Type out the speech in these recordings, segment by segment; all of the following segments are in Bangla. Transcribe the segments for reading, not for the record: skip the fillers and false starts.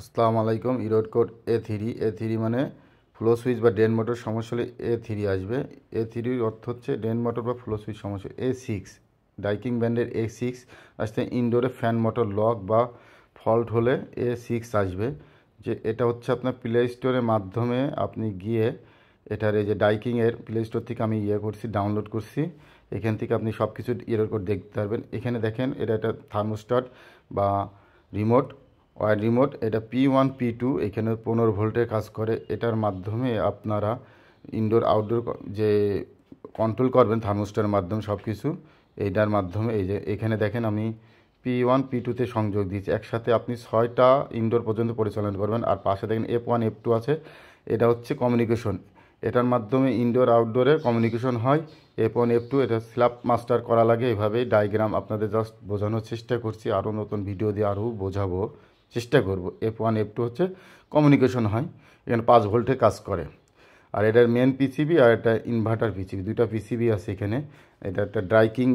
আসসালামু আলাইকুম। ইরোড কোড এ থ্রি মানে ফ্লো সুইচ বা ড্রেন মোটর সমস্যা হলে এ3 আসবে। এ3 অর্থ হচ্ছে ড্রেন মোটর বা ফ্লো সুইচ সমস্যা। এ6 ডাইকিং ব্র্যান্ডের এ6 আসতে ইনডোরে ফ্যান মোটর লক বা ফল্ট হলে এ6 আসবে। যে এটা হচ্ছে আপনার প্লে স্টোরের মাধ্যমে আপনি গিয়ে এটার এই যে ডাইকিংয়ের প্লে স্টোর থেকে আমি করছি, ডাউনলোড করছি। এখান থেকে আপনি সব কিছু ইরোড কোড দেখতে পারবেন। এখানে দেখেন এটা একটা থার্মোস্ট্যাট বা রিমোট ওয়ার রিমোট, এটা P1 P2 এখানে 15 ভোল্টের কাজ করে। এটার মাধ্যমে আপনারা ইনডোর আউটডোর যে কন্ট্রোল করবেন থার্মোস্ট্যাটের মাধ্যমে সব কিছু। এইটার মাধ্যমে এই যে এখানে দেখেন আমি P1 P2তে সংযোগ দিয়েছি। একসাথে আপনি 6টা ইনডোর পর্যন্ত পরিচালনা করবেন। আর পাশে দেখেন F1 F2 আছে, এটা হচ্ছে কমিউনিকেশন। এটার মাধ্যমে ইনডোর আউটডোরে কমিউনিকেশন হয়। F1 F2 এটা স্ল্যাব মাস্টার করা লাগে। এভাবেই ডায়াগ্রাম আপনাদের জাস্ট বোঝানোর চেষ্টা করছি, আরও নতুন ভিডিও দিয়ে আরও বোঝাবো চেষ্টা করব। F1 F2 হচ্ছে কমিউনিকেশন হয়, এখানে 5 ভোল্টে কাজ করে। আর এটার মেন পিসিবি আর একটা ইনভার্টার পিসিবি, দুইটা পিসিবি আছে এখানে। এটা একটা ডাইকিং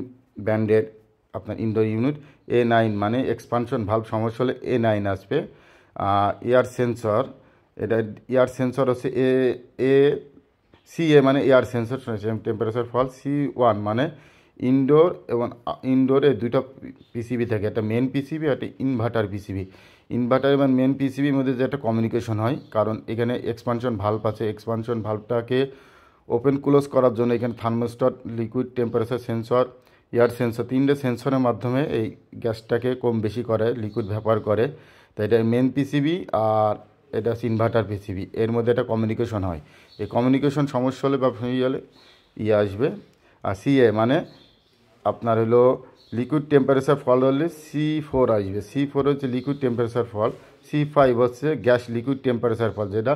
ব্র্যান্ডের আপনার ইনডোর ইউনিট। A9 মানে এক্সপানশন ভালভ সমস্যা হলে A9 আসবে। এয়ার সেন্সর, এটা এয়ার সেন্সর হচ্ছে এ CA মানে এয়ার সেন্সর টেম্পারেচার ফল। C1 মানে ইনডোর এবং ইনডোরে দুইটা পিসিবি থাকে, একটা মেন পিসিবি একটা ইনভার্টার পিসিবি। ইনভার্টার এবং মেন পিসিবির মধ্যে যে একটা কমিউনিকেশন হয়, কারণ এখানে এক্সপানশন ভাল্ব আছে। এক্সপানশন ভাল্বটাকে ওপেন ক্লোজ করার জন্য এখানে thermostat, liquid temperature sensor, air sensor, 3টে সেন্সরের মাধ্যমে এই গ্যাসটাকে কম বেশি করে, লিকুইড ভ্যাপার করে। তো এটা মেন পিসিবি আর এটা হচ্ছে ইনভার্টার পিসিবি, এর মধ্যে একটা কমিউনিকেশন হয়। এই কমিউনিকেশন সমস্যা হলে বা হয়ে গেলে আসবে। আর CA মানে আপনার হলো লিকুইড টেম্পারেচার ফল হলে C4 আসবে। C4 হচ্ছে লিকুইড টেম্পারেচার ফল। C5 হচ্ছে গ্যাস লিকুইড টেম্পারেচার ফল, যেটা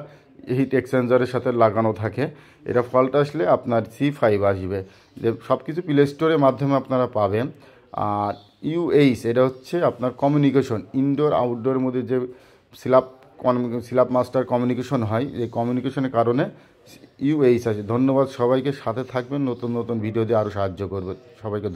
হিট এক্সচেঞ্জারের সাথে লাগানো থাকে। এটা ফলটা আসলে আপনার C5 আসবে। যে সব কিছু প্লে স্টোরের মাধ্যমে আপনারা পাবেন। আর UH এটা হচ্ছে আপনার কমিউনিকেশন, ইনডোর আউটডোরের মধ্যে যে স্ল্যাব মাস্টার কমিউনিকেশন হয়, এই কমিউনিকেশনের কারণে UH আছে। ধন্যবাদ সবাইকে, সাথে থাকবেন, নতুন নতুন ভিডিও দিয়ে আরও সাহায্য করবে সবাইকে।